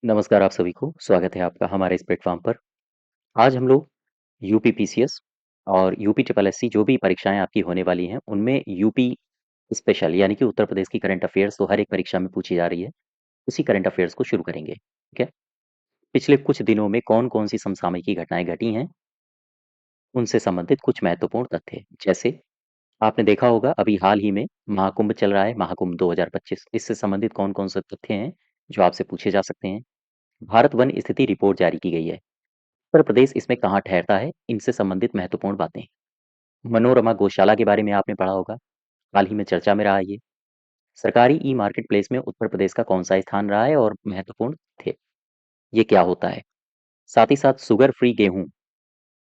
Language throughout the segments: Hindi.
नमस्कार आप सभी को, स्वागत है आपका हमारे इस प्लेटफ़ॉर्म पर। आज हम लोग यूपी पीसीएस और यूपी ट्रिपल एससी जो भी परीक्षाएँ आपकी होने वाली हैं, उनमें यूपी स्पेशल यानी कि उत्तर प्रदेश की करंट अफ़ेयर्स तो हर एक परीक्षा में पूछी जा रही है, उसी करंट अफ़ेयर्स को शुरू करेंगे, ठीक है? पिछले कुछ दिनों में कौन-कौन सी समसामयिक घटनाएँ घटी हैं, उनसे संबंधित कुछ महत्वपूर्ण तथ्य। जैसे आपने देखा होगा अभी हाल ही में महाकुंभ चल रहा है, महाकुंभ 2025 इससे संबंधित कौन-कौन से तथ्य हैं, जो आपसे पूछे जा सकते हैं। भारत वन स्थिति रिपोर्ट जारी की गई है। उत्तर प्रदेश इसमें कहाँ ठहरता है, इनसे संबंधित महत्वपूर्ण बातें। मनोरमा गौशाला के बारे में आपने पढ़ा होगा, हाल ही में चर्चा में रहा ये। सरकारी ई मार्केट प्लेस में उत्तर प्रदेश का कौन-सा स्थान रहा है और महत्वपूर्ण थे, ये क्या होता है? साथ ही साथ शुगर फ्री गेहूँ,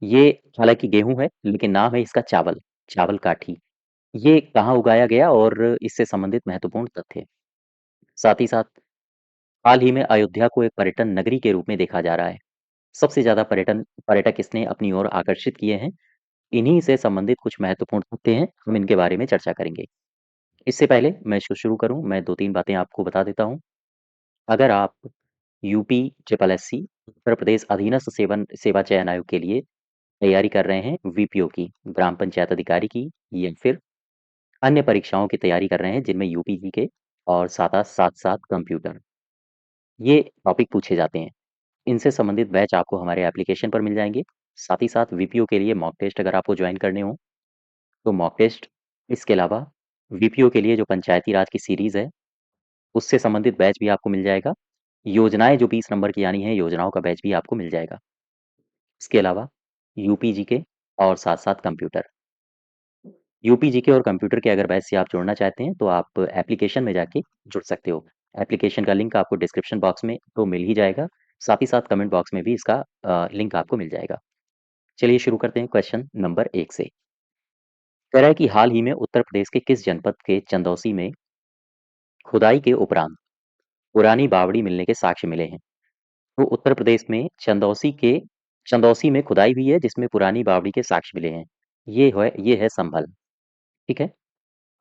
ये हालाँकि गेहूँ है, लेकिन नाम है इसका चावल, चावल काठी। ये कहाँ उगाया गया और इससे संबंधित महत्वपूर्ण तथ्य। साथ ही साथ हाल ही में अयोध्या को एक पर्यटन नगरी के रूप में देखा जा रहा है। सबसे ज़्यादा पर्यटक इसने अपनी ओर आकर्षित किए हैं। इन्हीं से संबंधित कुछ महत्वपूर्ण तथ्य हैं, हम इनके बारे में चर्चा करेंगे। इससे पहले मैं इसको शुरू करूँ, मैं 2-3 बातें आपको बता देता हूँ। अगर आप UP triple SC Uttar Pradesh अधीनस्थ सेवा चयन आयोग के लिए तैयारी कर रहे हैं वीपीओ की, ग्राम पंचायत अधिकारी की या फिर अन्य परीक्षाओं की तैयारी कर रहे हैं जिनमें यूपी जीके और साथ-साथ कंप्यूटर, ये टॉपिक पूछे जाते हैं। इनसे संबंधित बैच आपको हमारे एप्लीकेशन पर मिल जाएँगे। साथ ही साथ वीपीओ के लिए मॉक टेस्ट अगर आपको जॉइन करने हों, तो मॉक टेस्ट, इसके अलावा वीपीओ के लिए जो पंचायती राज की सीरीज़ है, उससे संबंधित बैच भी आपको मिल जाएगा। योजनाएँ जो 20 नंबर की आनी है, योजनाओं का बैच भी आपको मिल जाएगा। इसके अलावा यूपी जीके और साथ-साथ कंप्यूटर। यूपी जीके और कंप्यूटर के अगर बैच से आप जुड़ना चाहते हैं, तो आप एप्लीकेशन में जाके जुड़ सकते हो। एप्लीकेशन का लिंक आपको डिस्क्रिप्शन बॉक्स में तो मिल ही जाएगा, साथ ही साथ कमेंट बॉक्स में भी इसका लिंक आपको मिल जाएगा। चलिए शुरू करते हैं क्वेश्चन नंबर 1 से। कह रहा है कि हाल ही में उत्तर प्रदेश के किस जनपद के चंदौसी में खुदाई के उपरांत पुरानी बावड़ी मिलने के साक्ष्य मिले हैं? तो उत्तर प्रदेश में चंदौसी में खुदाई हुई है जिसमें पुरानी बावड़ी के साक्ष्य मिले हैं। ये है संभल, ठीक है?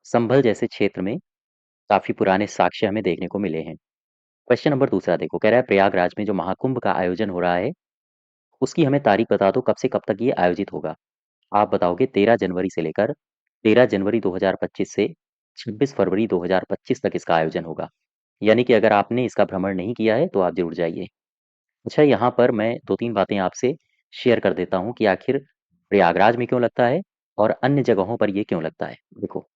संभल जैसे क्षेत्र में काफ़ी पुराने साक्ष्य हमें देखने को मिले हैं। क्वेश्चन नंबर दूसरा देखो, कह रहा है प्रयागराज में जो महाकुंभ का आयोजन हो रहा है, उसकी हमें तारीख बता दो कब से कब तक ये आयोजित होगा? आप बताओगे 13 जनवरी से लेकर 13 जनवरी 2025 से 26 फरवरी 2025 तक इसका आयोजन होगा। यानी कि अगर आपने इसका भ्रमण नहीं किया है, तो आप ज़रूर जाइए। अच्छा, यहाँ पर मैं 2-3 बातें आपसे शेयर कर देता हूँ कि आखिर प्रयागराज में क्यों लगता है और अन्य जगहों पर ये क्यों लगता है। देखो,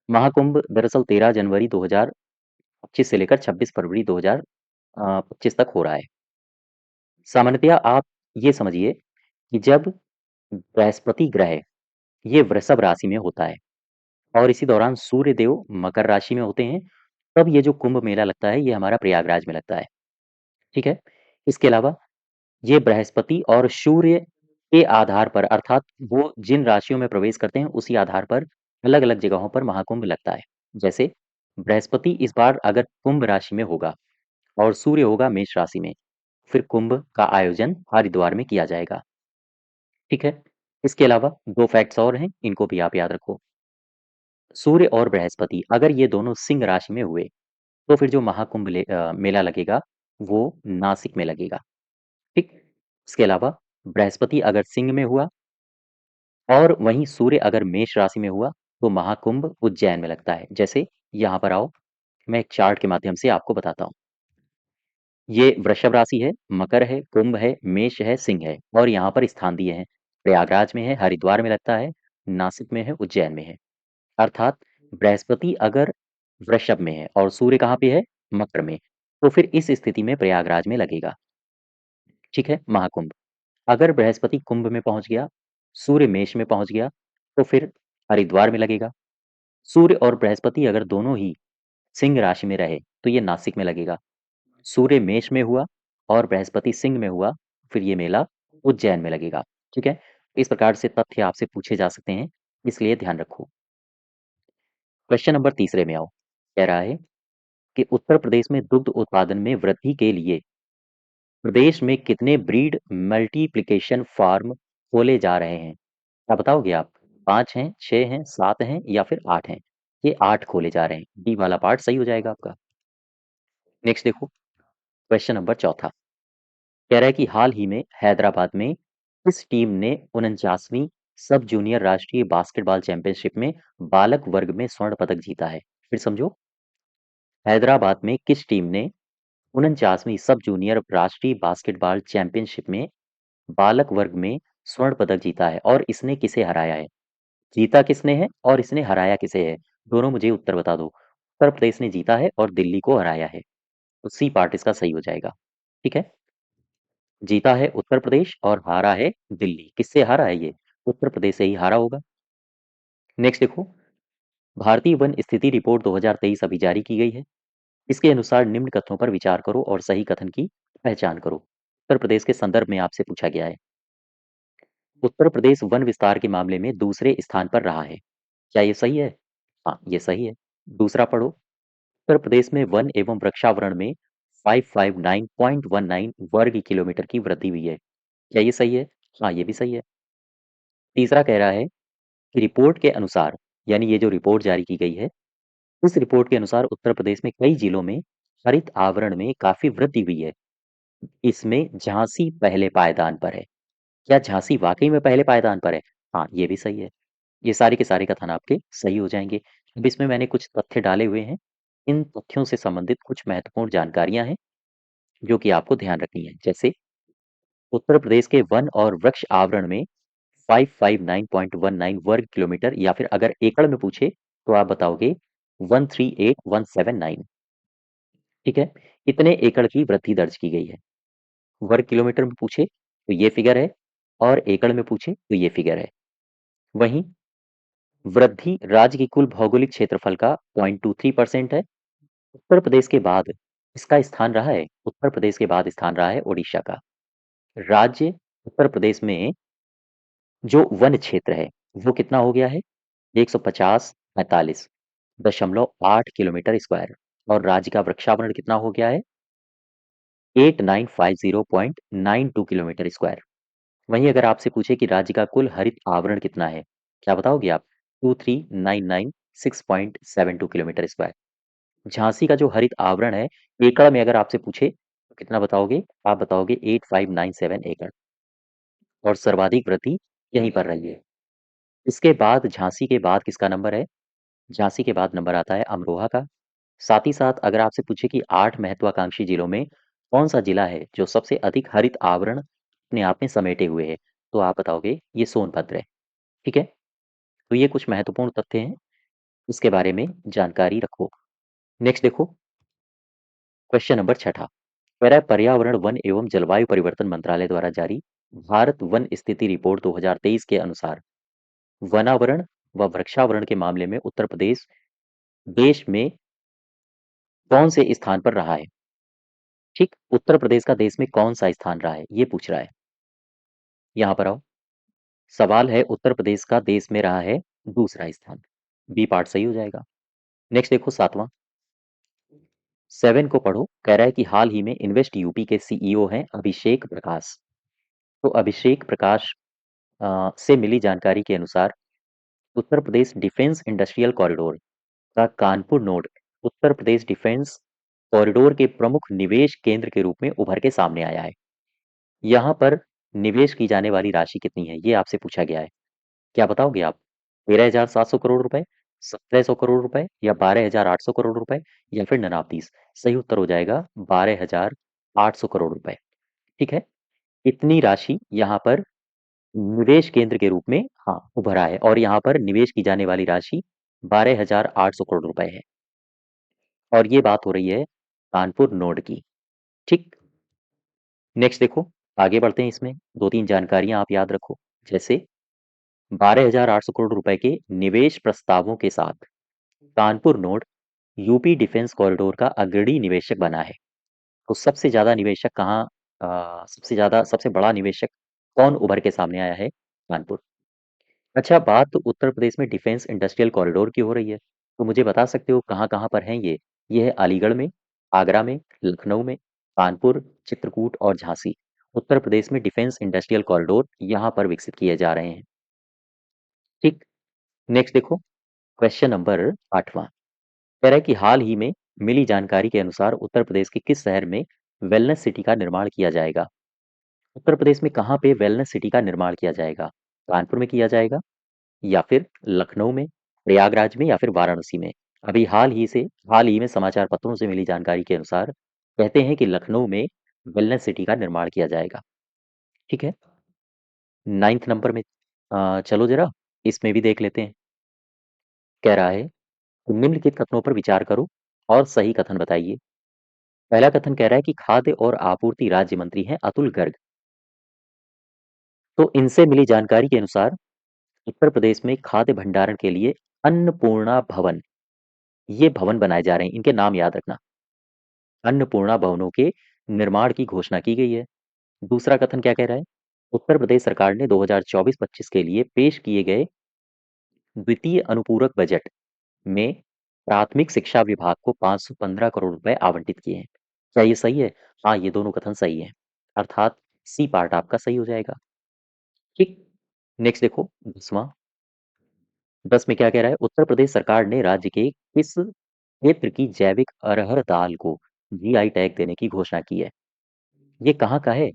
महाकुंभ दरअसल 13 जनवरी 2025 से लेकर 26 फरवरी 2025 तक हो रहा है। सामान्यतया आप ये समझिए कि जब बृहस्पति ग्रह ये वृषभ राशि में होता है और इसी दौरान सूर्य देव मकर राशि में होते हैं, तब ये जो कुंभ मेला लगता है, ये हमारा प्रयागराज में लगता है, ठीक है? इसके अलावा ये बृहस्पति और सूर्य के आधार पर अर्थात वो जिन राशियों में प्रवेश करते हैं, उसी आधार पर अलग-अलग जगहों पर महाकुंभ लगता है। जैसे बृहस्पति इस बार अगर कुंभ राशि में होगा और सूर्य होगा मेष राशि में, फिर कुंभ का आयोजन हरिद्वार में किया जाएगा, ठीक है? इसके अलावा 2 फैक्ट्स और हैं, इनको भी आप याद रखो। सूर्य और बृहस्पति अगर ये दोनों सिंह राशि में हुए, तो फिर जो मेला लगेगा, वो नासिक में लगेगा, ठीक? इसके अलावा बृहस्पति अगर सिंह में हुआ और वहीं सूर्य अगर मेष राशि में हुआ, तो महाकुंभ उज्जैन में लगता है। जैसे यहाँ पर आओ, मैं एक चार्ट के माध्यम से आपको बताता हूँ। ये वृषभ राशि है, मकर है, कुंभ है, मेष है, सिंह है और यहाँ पर स्थान दिए हैं। प्रयागराज में है, हरिद्वार में लगता है, नासिक में है, उज्जैन में है। अर्थात बृहस्पति अगर वृषभ में है और सूर्य कहाँ पे है? मकर में। तो फिर इस स्थिति में प्रयागराज में लगेगा, ठीक है? महाकुंभ। अगर बृहस्पति कुंभ में पहुँच गया, सूर्य मेष में पहुँच गया, तो फिर हरिद्वार में लगेगा। सूर्य और बृहस्पति अगर दोनों ही सिंह राशि में रहे, तो ये नासिक में लगेगा। सूर्य मेष में हुआ और बृहस्पति सिंह में हुआ, फिर ये मेला उज्जैन में लगेगा, ठीक है? इस प्रकार से तथ्य आपसे पूछे जा सकते हैं, इसलिए ध्यान रखो। क्वेश्चन नंबर तीसरे में आओ। कह रहा है कि उत्तर प्रदेश में दुग्ध उत्पादन में वृद्धि के लिए प्रदेश में कितने ब्रीड मल्टीप्लिकेशन फार्म खोले जा रहे हैं? क्या बताओगे आप? 5 हैं, 6 हैं, 7 हैं या फिर 8 हैं? ये 8 खोले जा रहे हैं। डी वाला पार्ट सही हो जाएगा आपका। नेक्स्ट देखो, क्वेश्चन नंबर चौथा कह रहा है कि हाल ही में हैदराबाद में किस टीम ने 49वीं सब जूनियर राष्ट्रीय बास्केटबॉल चैंपियनशिप में बालक वर्ग में स्वर्ण पदक जीता है? फिर समझो, हैदराबाद में किस टीम ने 49वीं सब जूनियर राष्ट्रीय बास्केटबॉल चैंपियनशिप में बालक वर्ग में स्वर्ण पदक जीता है और इसने किसे हराया है? जीता किसने है और इसने हराया किसे है? दोनों मुझे उत्तर बता दो। उत्तर प्रदेश ने जीता है और दिल्ली को हराया है। तो सी पार्ट इसका सही हो जाएगा। ठीक है, जीता है उत्तर प्रदेश और हारा है दिल्ली। किससे हारा है ये? उत्तर प्रदेश से ही हारा होगा। नेक्स्ट देखो, भारतीय वन स्थिति रिपोर्ट 2023 अभी जारी की गई है। इसके अनुसार निम्न कथनों पर विचार करो और सही कथन की पहचान करो। उत्तर प्रदेश के संदर्भ में आपसे पूछा गया है। उत्तर प्रदेश वन विस्तार के मामले में दूसरे स्थान पर रहा है। क्या ये सही है? हाँ, ये सही है। दूसरा पढ़ो, उत्तर प्रदेश में वन एवं वृक्षावरण में 559.19 वर्ग किलोमीटर की वृद्धि हुई है। क्या ये सही है? हाँ, ये भी सही है। तीसरा कह रहा है कि रिपोर्ट के अनुसार, यानी ये जो रिपोर्ट जारी की गई है, इस रिपोर्ट के अनुसार उत्तर प्रदेश में कई जिलों में हरित आवरण में काफी वृद्धि हुई है। इसमें झांसी पहले पायदान पर है। क्या झांसी वाकई में पहले पायदान पर है? हाँ, ये भी सही है। ये सारे के सारे कथन आपके सही हो जाएंगे। अब इसमें मैंने कुछ तथ्य डाले हुए हैं। इन तथ्यों से संबंधित कुछ महत्वपूर्ण जानकारियां हैं जो कि आपको ध्यान रखनी है। जैसे उत्तर प्रदेश के वन और वृक्ष आवरण में 559.19 वर्ग किलोमीटर, या फिर अगर एकड़ में पूछे तो आप बताओगे 138179। ठीक है, इतने एकड़ की वृद्धि दर्ज की गई है। वर्ग किलोमीटर में पूछे तो ये फिगर है और एकड़ में पूछे तो ये फिगर है। वहीं वृद्धि राज्य की कुल भौगोलिक क्षेत्रफल का 0.23% है। उत्तर प्रदेश के बाद इसका स्थान रहा है, उत्तर प्रदेश के बाद स्थान रहा है ओडिशा का। राज्य उत्तर प्रदेश में जो वन क्षेत्र है वो कितना हो गया है? 150.45 किलोमीटर स्क्वायर। और राज्य का वृक्षावरण कितना हो गया है? 8950.92 किलोमीटर स्क्वायर। वहीं अगर आपसे पूछे कि राज्य का कुल हरित आवरण कितना है, क्या बताओगे आप? 23996.72 किलोमीटर स्क्वायर। झांसी का जो हरित आवरण है, एकड़ में अगर आपसे पूछे तो कितना बताओगे? आप बताओगे 8597 एकड़। और सर्वाधिक वृद्धि यहीं पर रही है। इसके बाद झांसी के बाद किसका नंबर है? झांसी के बाद नंबर आता है अमरोहा का। साथ ही साथ अगर आपसे पूछे कि 8 महत्वाकांक्षी जिलों में कौन-सा जिला है जो सबसे अधिक हरित आवरण अपने आप में समेटे हुए है? तो आप बताओगे ये सोनभद्र है। ठीक है? तो ये कुछ महत्वपूर्ण तथ्य हैं, इसके बारे में जानकारी रखो। नेक्स्ट देखो, क्वेश्चन नंबर छठा कह रहा है पर्यावरण वन एवं जलवायु परिवर्तन मंत्रालय द्वारा जारी भारत वन स्थिति रिपोर्ट 2023 के अनुसार वनावरण व वृक्षावरण के मामले में उत्तर प्रदेश देश में कौन से स्थान पर रहा है? ठीक, उत्तर प्रदेश का देश में कौन सा स्थान रहा है ये पूछ रहा है। यहाँ पर आओ, सवाल है उत्तर प्रदेश का देश में रहा है दूसरा स्थान। बी पार्ट सही हो जाएगा। नेक्स्ट देखो सातवां, 7 को पढ़ो। कह रहा है कि हाल ही में इन्वेस्ट यूपी के सीईओ हैं अभिषेक प्रकाश। तो अभिषेक प्रकाश से मिली जानकारी के अनुसार Uttar Pradesh defence industrial corridor का Kanpur node Uttar Pradesh defence corridor के प्रमुख निवेश केंद्र के रूप में उभर के सामने आया है। यहाँ पर निवेश की जाने वाली राशि कितनी है ये आपसे पूछा गया है। क्या बताओगे आप? 13,700 करोड़ रुपए, 1,700 करोड़ रुपए, या 12,800 करोड़ रुपए, या फिर 29? सही उत्तर हो जाएगा 12,800 करोड़ रुपए। ठीक है, इतनी राशि यहाँ पर निवेश केंद्र के रूप में हाँ उभरा है और यहाँ पर निवेश की जाने वाली राशि 12,800 करोड़ रुपए है। और ये बात हो रही है कानपुर नोड की। ठीक, नेक्स्ट देखो, आगे बढ़ते हैं। इसमें दो तीन जानकारियां आप याद रखो। जैसे 12,800 करोड़ रुपए के निवेश प्रस्तावों के साथ Kanpur node UP defence corridor का अग्रणी निवेशक बना है। तो सबसे ज्यादा निवेशक कहाँ, सबसे बड़ा निवेशक कौन उभर के सामने आया है? कानपुर। अच्छा, बात तो उत्तर प्रदेश में डिफेंस इंडस्ट्रियल कॉरिडोर की हो रही है, तो मुझे बता सकते हो कहाँ कहाँ पर हैं ये? ये है अलीगढ़ में, आगरा में, लखनऊ में, कानपुर, चित्रकूट और झांसी। उत्तर प्रदेश में डिफेंस इंडस्ट्रियल कॉरिडोर यहाँ पर विकसित किए जा रहे हैं। ठीक, नेक्स्ट देखो, क्वेश्चन नंबर 8वां कह रहा है कि हाल ही में मिली जानकारी के अनुसार उत्तर प्रदेश के किस शहर में वेलनेस सिटी का निर्माण किया जाएगा? उत्तर प्रदेश में कहाँ पे वेलनेस सिटी का निर्माण किया जाएगा? कानपुर में किया जाएगा या फिर लखनऊ में, प्रयागराज में या फिर वाराणसी में? अभी हाल ही में समाचार पत्रों से मिली जानकारी के अनुसार कहते हैं कि लखनऊ में वेलनेस सिटी का निर्माण किया जाएगा। ठीक है? 9th नंबर में चलो ज़रा इसमें भी देख लेते हैं। कह रहा है निम्नलिखित कथनों पर विचार करो और सही कथन बताइए। पहला कथन कह रहा है कि खाद्य और आपूर्ति राज्य मंत्री हैं अतुल गर्ग। तो इनसे मिली जानकारी के अनुसार उत्तर प्रदेश में खाद्य भंडारण के लिए अन्नपूर्णा भवन, ये भवन बनाए जा रहे हैं। इनके नाम याद रखना। अन्नपूर्णा भवनों के निर्माण की घोषणा की गई है। दूसरा कथन क्या कह रहा है? उत्तर प्रदेश सरकार ने 2024-25 के लिए पेश किए गए द्वितीय अनुपूरक बजट में प्राथमिक शिक्षा विभाग को 515 करोड़ रुपए आवंटित किए हैं। क्या ये सही है? हाँ, ये दोनों कथन सही है। अर्थात सी पार्ट आपका सही हो जाएगा। ठीक। नेक्स्ट देखो 10वां। 10 में क्या कह रहा है? उत्तर प्रदेश सरकार ने राज्य के किस क्षेत्र की जैविक अरहर दाल को जीआई टैग देने की घोषणा की है? ये कहाँ का है?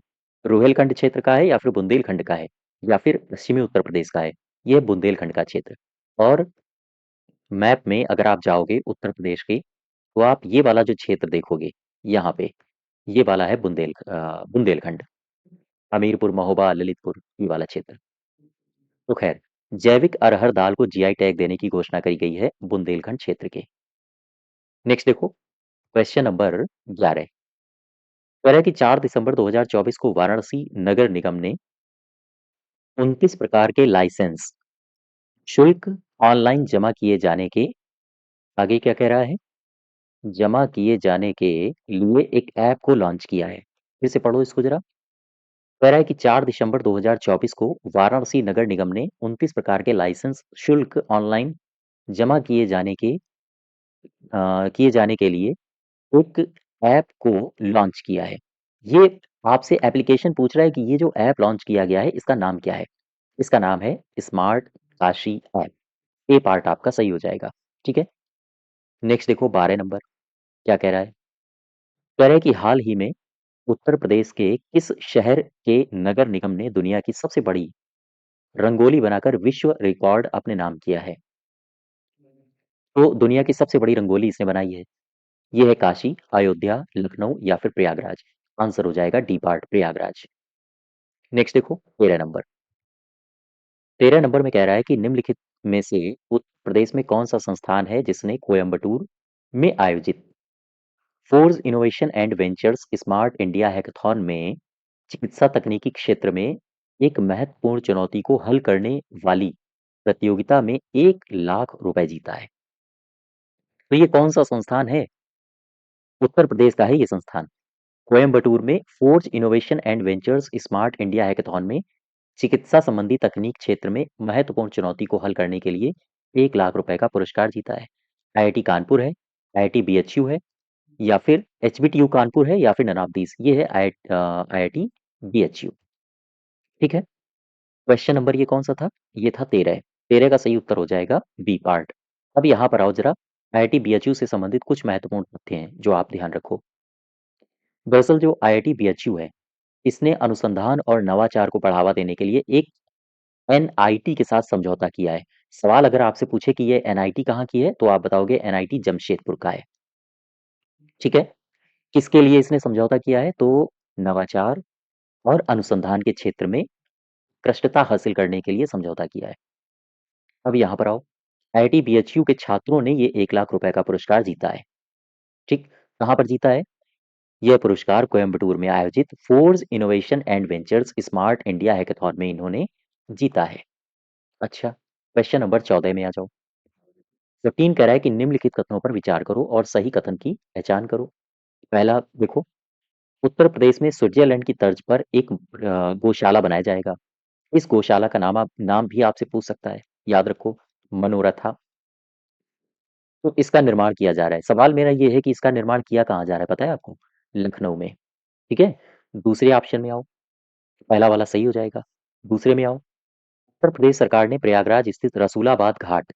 रोहेलखंड क्षेत्र का है या फिर बुंदेलखंड का है या फिर पश्चिमी उत्तर प्रदेश का है? ये है बुंदेलखंड का क्षेत्र। और मैप में अगर आप जाओगे उत्तर प्रदेश के तो आप ये वाला जो क्षेत्र देखोगे यहाँ पे, ये वाला है बुंदेलखंड, हमीरपुर, महोबा, ललितपुर, ये वाला क्षेत्र। तो खैर, जैविक अरहर दाल को जीआई टैग देने की घोषणा करी गई है बुंदेलखंड क्षेत्र के। नेक्स्ट देखो क्वेश्चन नंबर 11। कह रहा है कि 4 दिसंबर 2024 को वाराणसी नगर निगम ने 29 प्रकार के लाइसेंस शुल्क ऑनलाइन जमा किए जाने के आगे क्या कह रहा है? जमा किए जाने के लिए एक ऐप को लॉन्च किया है। फिर से पढ़ो इसको जरा। कह रहा है कि 4 दिसंबर 2024 को वाराणसी नगर निगम ने 29 प्रकार के लाइसेंस शुल्क ऑनलाइन जमा किए जाने के लिए एक ऐप को लॉन्च किया है। ये आपसे एप्लीकेशन पूछ रहा है कि ये जो ऐप लॉन्च किया गया है इसका नाम क्या है? इसका नाम है स्मार्ट काशी ऐप। ए पार्ट आपका सही हो जाएगा। ठीक है? नेक्स्ट देखो 12 नंबर क्या कह रहा है? कह रहा है कि हाल ही में उत्तर प्रदेश के किस शहर के नगर निगम ने दुनिया की सबसे बड़ी रंगोली बनाकर विश्व रिकॉर्ड अपने नाम किया है? तो दुनिया की सबसे बड़ी रंगोली इसने बनाई है। ये है काशी, अयोध्या, लखनऊ या फिर प्रयागराज। आंसर हो जाएगा डी पार्ट प्रयागराज। नेक्स्ट देखो 13 नंबर। 13 नंबर में कह रहा है कि निम्नलिखित में से उत्तर प्रदेश में कौन सा संस्थान है जिसने कोयम्बटूर में आयोजित force innovation and ventures smart India hackathon में चिकित्सा तकनीकी क्षेत्र में एक महत्वपूर्ण चुनौती को हल करने वाली प्रतियोगिता में 1 लाख रुपए जीता है? तो ये कौन सा संस्थान है? उत्तर प्रदेश का है ये संस्थान। कोयम्बटूर में forge innovation and ventures smart India hackathon में चिकित्सा संबंधी तकनीक क्षेत्र में महत्वपूर्ण चुनौती को हल करने के लिए 1 लाख रुपए का पुरस्कार जीता है। आईआईटी कानपुर है, आईआईटी बीएचयू है या फिर एचबीटीयू कानपुर है या फिर नन ऑफ दीज। ये है आईआईटी बीएचयू। ठीक है। क्वेश्चन नंबर ये कौन सा था? ये था 13। 13 का सही उत्तर हो जाएगा बी पार्ट। अब यहाँ पर आओ जरा। आईआईटी बीएचयू से संबंधित कुछ महत्वपूर्ण तथ्य हैं जो आप ध्यान रखो। दरअसल जो आईआईटी बीएचयू है इसने अनुसंधान और नवाचार को बढ़ावा देने के लिए एक एनआईटी के साथ समझौता किया है। सवाल अगर आपसे पूछे कि ये एनआईटी कहाँ की है तो आप बताओगे एनआईटी जमशेदपुर का है। ठीक है। किसके लिए इसने समझौता किया है? तो नवाचार और अनुसंधान के क्षेत्र में उत्कृष्टता हासिल करने के लिए समझौता किया है। अब यहाँ पर आओ। आईआईटी बीएचयू के छात्रों ने ये 1 लाख रुपए का पुरस्कार जीता है। ठीक। कहाँ पर जीता है? यह पुरस्कार कोयम्बटूर में आयोजित force innovation and ventures smart India hackathon में इन्होंने जीता है। अच्छा, क्वेश्चन नंबर 14 में आ जाओ। 15 कह रहा है कि निम्नलिखित कथनों पर विचार करो और सही कथन की पहचान करो। पहला देखो, उत्तर प्रदेश में स्विट्जरलैंड की तर्ज पर एक गौशाला बनाया जाएगा। इस गौशाला का नाम भी आपसे पूछ सकता है। याद रखो, मनोरथा। तो इसका निर्माण किया जा रहा है। सवाल मेरा ये है कि इसका निर्माण किया कहाँ जा रहा है, पता है आपको? लखनऊ में। ठीक है। दूसरे ऑप्शन में आओ। पहला वाला सही हो जाएगा। दूसरे में आओ। उत्तर प्रदेश सरकार ने प्रयागराज स्थित रसूलाबाद घाट,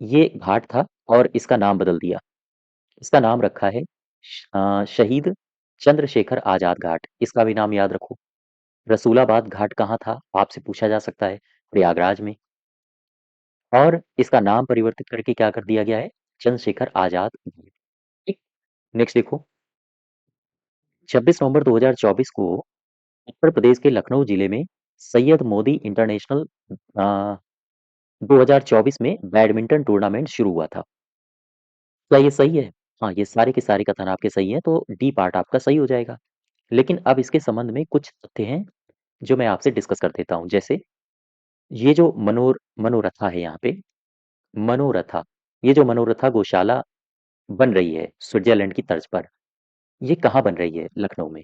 ये घाट था और इसका नाम बदल दिया। इसका नाम रखा है शहीद चंद्रशेखर आजाद घाट, इसका भी नाम याद रखो। रसूलाबाद घाट कहाँ था, आपसे पूछा जा सकता है, प्रयागराज में। और इसका नाम परिवर्तित करके क्या कर दिया गया है, चंद्रशेखर आजाद घाट। ठीक। नेक्स्ट देखो, 26 नवंबर 2024 को उत्तर प्रदेश के लखनऊ जिले में सैयद मोदी इंटरनेशनल 2024 में बैडमिंटन टूर्नामेंट शुरू हुआ था। क्या ये सही है? हाँ, ये सारे के सारे कथन आपके सही हैं, तो डी पार्ट आपका सही हो जाएगा। लेकिन अब इसके संबंध में कुछ तथ्य हैं जो मैं आपसे डिस्कस कर देता हूँ। जैसे ये जो मनोरथा है यहाँ पे, मनोरथा, ये जो मनोरथा गौशाला बन रही है स्विट्जरलैंड की तर्ज पर, ये कहाँ बन रही है? लखनऊ में।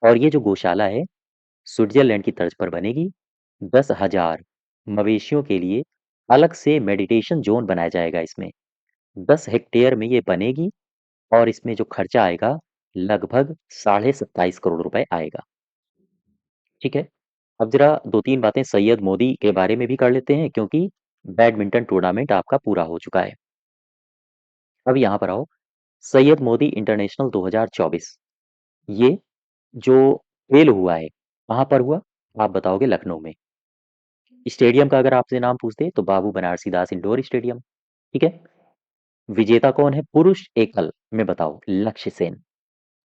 और ये जो गौशाला है स्विट्जरलैंड की तर्ज पर बनेगी। 10,000 मवेशियों के लिए अलग से मेडिटेशन जोन बनाया जाएगा इसमें। 10 हेक्टेयर में ये बनेगी और इसमें जो खर्चा आएगा लगभग 27.5 करोड़ रुपए आएगा। ठीक है। अब जरा दो तीन बातें सैयद मोदी के बारे में भी कर लेते हैं, क्योंकि बैडमिंटन टूर्नामेंट आपका पूरा हो चुका है। अब यहाँ पर आओ, सैयद मोदी इंटरनेशनल 2024, ये जो खेल हुआ है कहाँ पर हुआ? आप बताओगे लखनऊ में। स्टेडियम का अगर आपसे नाम पूछते तो बाबू बनारसी दास इंडोर स्टेडियम। ठीक है। विजेता कौन है पुरुष एकल में? बताओ, लक्ष्य सेन।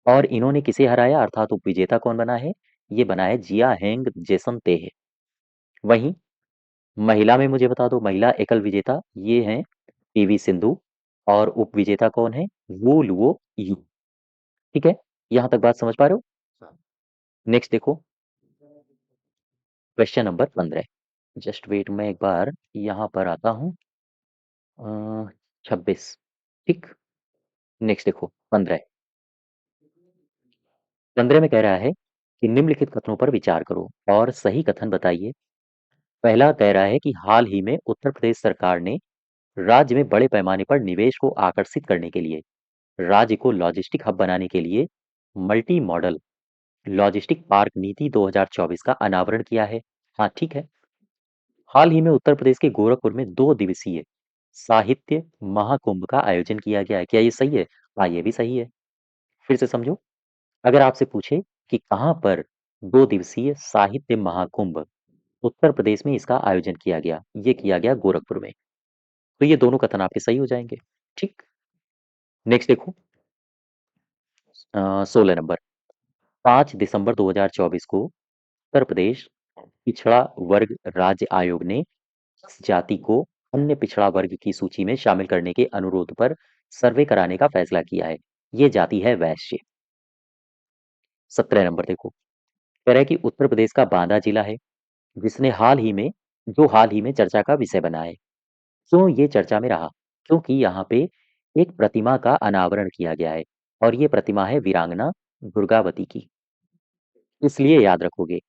और इन्होंने किसे हराया, अर्थात उप विजेता कौन बना है? ये बना है जिया हेंग जेसन तेह। वहीं महिला में मुझे बता दो, महिला एकल विजेता ये हैं पीवी सिंधु, और उप विजेता कौन है? वो लुओ यू। ठीक है। यहां तक बात समझ पा रहे हो? नेक्स्ट देखो, क्वेश्चन नंबर 15। जस्ट वेट, मैं एक बार यहाँ पर आता हूँ। 26। ठीक। नेक्स्ट देखो 15। 15 में कह रहा है कि निम्नलिखित कथनों पर विचार करो और सही कथन बताइए। पहला कह रहा है कि हाल ही में उत्तर प्रदेश सरकार ने राज्य में बड़े पैमाने पर निवेश को आकर्षित करने के लिए राज्य को लॉजिस्टिक हब बनाने के लिए मल्टी मॉडल लॉजिस्टिक पार्क नीति 2024 का अनावरण किया है। हाँ, ठीक है। हाल ही में उत्तर प्रदेश के गोरखपुर में 2 दिवसीय साहित्य महाकुंभ का आयोजन किया गया है। क्या ये सही है? हाँ, ये भी सही है। फिर से समझो, अगर आपसे पूछे कि कहाँ पर 2 दिवसीय साहित्य महाकुंभ उत्तर प्रदेश में इसका आयोजन किया गया, ये किया गया गोरखपुर में, तो ये दोनों कथन आपके सही हो जाएंगे। ठीक। नेक्स्ट देखो, 16 नंबर, 5 दिसंबर 2024 को उत्तर प्रदेश पिछड़ा वर्ग राज्य आयोग ने इस जाति को अन्य पिछड़ा वर्ग की सूची में शामिल करने के अनुरोध पर सर्वे कराने का फैसला किया है। ये जाति है वैश्य। 17 नंबर देखो, कह रहा है कि उत्तर प्रदेश का बांदा जिला है जिसने हाल ही में चर्चा का विषय बना है। क्यों ये चर्चा में रहा? क्योंकि यहाँ पे एक प्रतिमा का अनावरण किया गया है और ये प्रतिमा है वीरांगना दुर्गावती की। इसलिए याद रखोगे,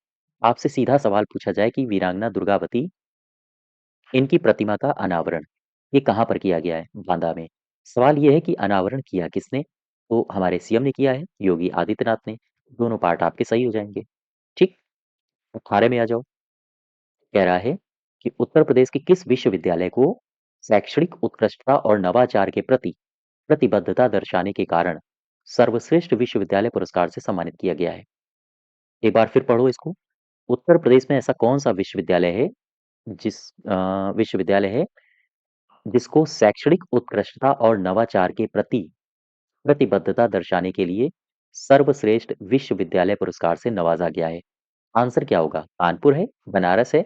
आपसे सीधा सवाल पूछा जाए कि वीरांगना दुर्गावती, इनकी प्रतिमा का अनावरण ये कहाँ पर किया गया है? बांदा में। सवाल ये है कि अनावरण किया किसने? तो हमारे सीएम ने किया है, योगी आदित्यनाथ ने। दोनों पार्ट आपके सही हो जाएंगे। ठीक। 18 में आ जाओ, कह रहा है कि उत्तर प्रदेश के किस विश्वविद्यालय को शैक्षणिक उत्कृष्टता और नवाचार के प्रति प्रतिबद्धता दर्शाने के कारण सर्वश्रेष्ठ विश्वविद्यालय पुरस्कार से सम्मानित किया गया है? एक बार फिर पढ़ो इसको। उत्तर प्रदेश में ऐसा कौन सा विश्वविद्यालय है जिस विश्वविद्यालय है जिसको शैक्षणिक उत्कृष्टता और नवाचार के प्रति प्रतिबद्धता दर्शाने के लिए सर्वश्रेष्ठ विश्वविद्यालय पुरस्कार से नवाजा गया है? आंसर क्या होगा? कानपुर है, बनारस है,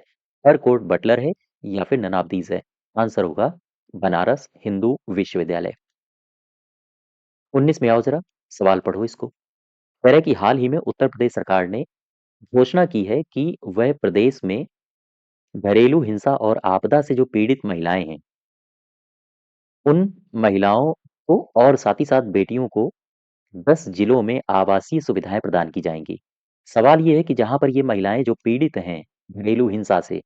हरकोट बटलर है, या फिर नन ऑफ दीज है? आंसर होगा बनारस हिंदू विश्वविद्यालय। 19 में आओ जरा, सवाल पढ़ो इसको। कह रहा है कि हाल ही में उत्तर प्रदेश सरकार ने घोषणा की है कि वह प्रदेश में घरेलू हिंसा और आपदा से जो पीड़ित महिलाएं हैं, उन महिलाओं को और साथ ही साथ बेटियों को 10 जिलों में आवासीय सुविधाएं प्रदान की जाएंगी। सवाल ये है कि जहां पर ये महिलाएं जो पीड़ित हैं घरेलू हिंसा से,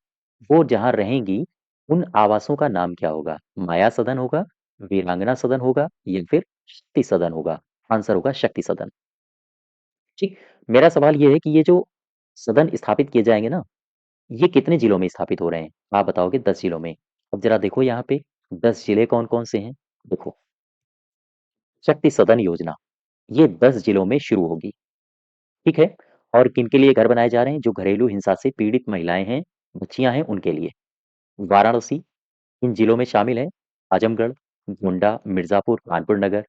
वो जहां रहेंगी, उन आवासों का नाम क्या होगा? माया सदन होगा, वीरांगना सदन होगा, या फिर शक्ति सदन होगा? आंसर होगा शक्ति सदन। ठीक। मेरा सवाल ये है कि ये जो सदन स्थापित किए जाएंगे ना, ये कितने जिलों में स्थापित हो रहे हैं? आप बताओगे 10 जिलों में। अब जरा देखो यहाँ पे 10 जिले कौन कौन से हैं। देखो, शक्ति सदन योजना, ये 10 जिलों में शुरू होगी, ठीक है? और किनके लिए घर बनाए जा रहे हैं? जो घरेलू हिंसा से पीड़ित महिलाएँ हैं, बच्चियाँ हैं, उनके लिए। वाराणसी इन जिलों में शामिल है, आजमगढ़, गोंडा, मिर्ज़ापुर, कानपुर नगर,